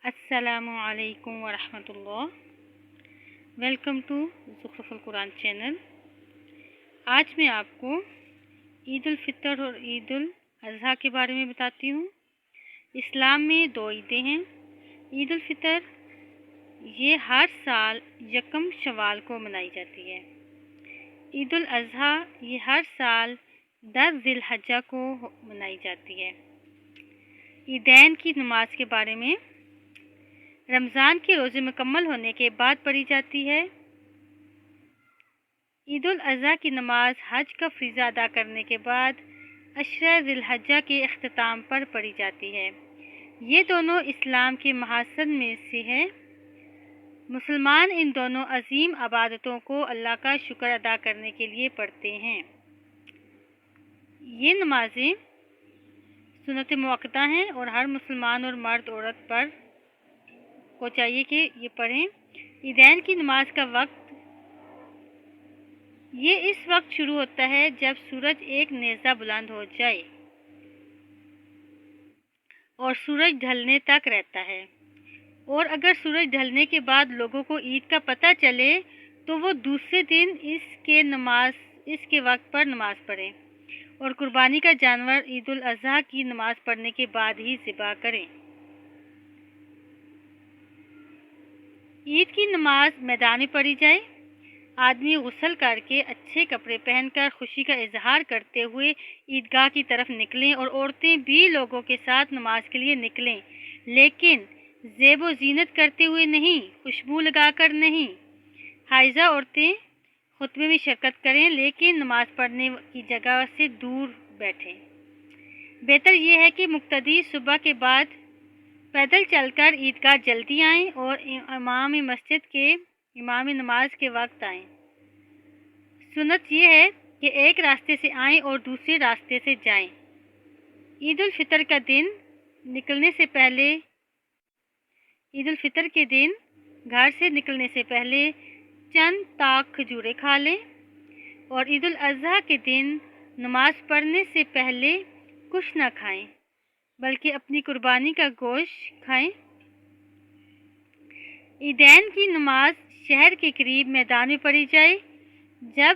السلام علیکم ورحمۃ اللہ۔ ویلکم ٹو زخرف القرآن چینل۔ آج میں آپ کو عید الفطر اور عید الاضحیٰ کے بارے میں بتاتی ہوں۔ اسلام میں دو عیدیں ہیں۔ عید الفطر یہ ہر سال یکم شوال کو منائی جاتی ہے۔ عید الاضحیٰ یہ ہر سال 10 ذی الحجہ کو منائی جاتی ہے۔ عیدین کی نماز کے بارے میں رمضان کے روزے مکمل ہونے کے بعد پڑھی جاتی ہے۔ عید الاضحیٰ کی نماز حج کا فریضہ ادا کرنے کے بعد 10 ذی الحجہ کے اختتام پر پڑھی جاتی ہے۔ یہ دونوں اسلام کے محاسن میں سے ہے۔ مسلمان ان دونوں عظیم عبادتوں کو اللہ کا شکر ادا کرنے کے لیے پڑھتے ہیں۔ یہ نمازیں سنت موقتہ ہیں اور ہر مسلمان اور مرد عورت پر کو چاہیے کہ یہ پڑھیں۔ عیدین کی نماز کا وقت یہ اس وقت شروع ہوتا ہے جب سورج ایک نیزہ بلند ہو جائے اور سورج ڈھلنے تک رہتا ہے، اور اگر سورج ڈھلنے کے بعد لوگوں کو عید کا پتہ چلے تو وہ دوسرے دن اس کے وقت پر نماز پڑھیں اور قربانی کا جانور عید الاضحیٰ کی نماز پڑھنے کے بعد ہی ذبح کریں۔ عید کی نماز میدان میں پڑھی جائے۔ آدمی غسل کر کے اچھے کپڑے پہن کر خوشی کا اظہار کرتے ہوئے عیدگاہ کی طرف نکلیں، اور عورتیں بھی لوگوں کے ساتھ نماز کے لیے نکلیں، لیکن زیب و زینت کرتے ہوئے نہیں، خوشبو لگا کر نہیں۔ حائضہ عورتیں خطبے میں شرکت کریں لیکن نماز پڑھنے کی جگہ سے دور بیٹھیں۔ بہتر یہ ہے کہ مقتدی صبح کے بعد پیدل چل کر عیدگاہ جلدی آئیں اور امام نماز کے وقت آئیں۔ سنت یہ ہے کہ ایک راستے سے آئیں اور دوسرے راستے سے جائیں۔ عید الفطر کے دن گھر سے نکلنے سے پہلے چند طاق کھجوریں کھا لیں، اور عید الاضحیٰ کے دن نماز پڑھنے سے پہلے کچھ نہ کھائیں بلکہ اپنی قربانی کا گوشت کھائیں۔ عیدین کی نماز شہر کے قریب میدان میں پڑھی جائے۔ جب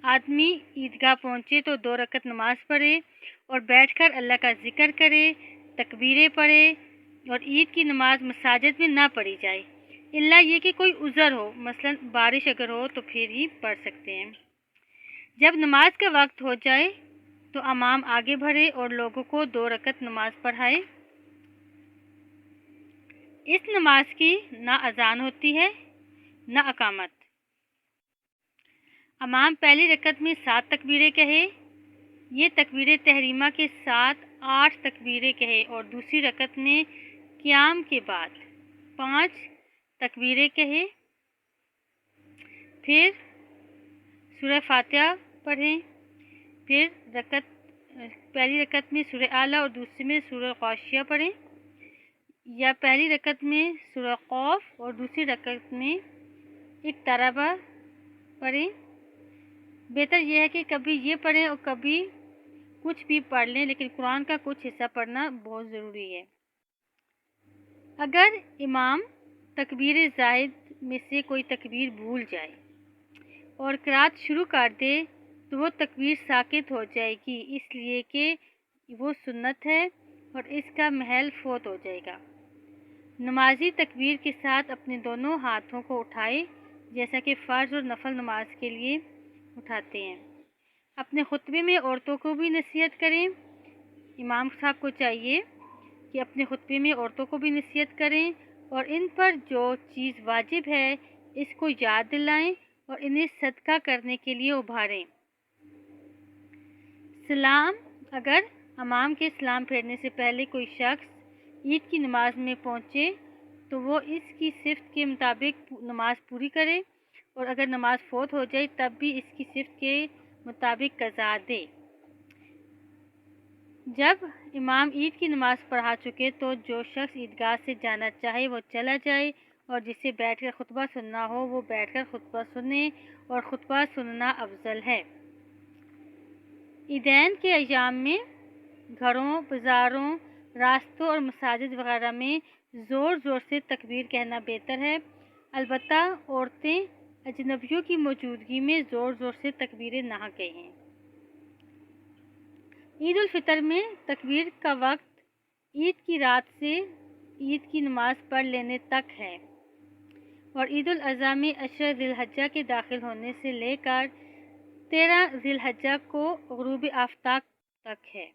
آدمی عیدگاہ پہنچے تو 2 رکعت نماز پڑھے اور بیٹھ کر اللہ کا ذکر کرے، تکبیریں پڑھے، اور عید کی نماز مساجد میں نہ پڑھی جائے الا یہ کہ کوئی عذر ہو، مثلا بارش اگر ہو تو پھر ہی پڑھ سکتے ہیں۔ جب نماز کا وقت ہو جائے تو امام آگے بڑھے اور لوگوں کو 2 رکعت نماز پڑھائے۔ اس نماز کی نہ اذان ہوتی ہے نہ اقامت۔ امام پہلی رکعت میں 7 تکبیریں کہے، یہ تکبیر تحریمہ کے ساتھ 8 تکبیریں کہے، اور دوسری رکعت میں قیام کے بعد 5 تکبیریں کہے، پھر سورہ فاتحہ پڑھیں، پھر پہلی رکعت میں سورہ اعلیٰ اور دوسری میں سورہ غاشیہ پڑھیں، یا پہلی رکعت میں سورہ قاف اور دوسری رکعت میں اقترب پڑھیں۔ بہتر یہ ہے کہ کبھی یہ پڑھیں اور کبھی کچھ بھی پڑھ لیں، لیکن قرآن کا کچھ حصہ پڑھنا بہت ضروری ہے۔ اگر امام تکبیر زائد میں سے کوئی تکبیر بھول جائے اور قرات شروع کر دے تو وہ تکبیر ساقط ہو جائے گی، اس لیے کہ وہ سنت ہے اور اس کا محل فوت ہو جائے گا۔ نمازی تکبیر کے ساتھ اپنے دونوں ہاتھوں کو اٹھائے جیسا کہ فرض اور نفل نماز کے لیے اٹھاتے ہیں۔ اپنے خطبے میں عورتوں کو بھی نصیحت کریں۔ امام صاحب کو چاہیے کہ اپنے خطبے میں عورتوں کو بھی نصیحت کریں اور ان پر جو چیز واجب ہے اس کو یاد دلائیں اور انہیں صدقہ کرنے کے لیے ابھاریں۔ سلام: اگر امام کے سلام پھیرنے سے پہلے کوئی شخص عید کی نماز میں پہنچے تو وہ اس کی صفت کے مطابق نماز پوری کرے، اور اگر نماز فوت ہو جائے تب بھی اس کی صفت کے مطابق قضا دے۔ جب امام عید کی نماز پڑھا چکے تو جو شخص عیدگاہ سے جانا چاہے وہ چلا جائے، اور جسے بیٹھ کر خطبہ سننا ہو وہ بیٹھ کر خطبہ سنے، اور خطبہ سننا افضل ہے۔ عیدین کے ایام میں گھروں، بازاروں، راستوں اور مساجد وغیرہ میں زور زور سے تکبیر کہنا بہتر ہے، البتہ عورتیں اجنبیوں کی موجودگی میں زور زور سے تکبیریں نہ کہیں۔ عید الفطر میں تکبیر کا وقت عید کی رات سے عید کی نماز پڑھ لینے تک ہے اور عید الاضحیٰ میں 10 ذی الحجہ کے داخل ہونے سے لے کر 13 ذی الحجہ کو غروب آفتاب تک ہے۔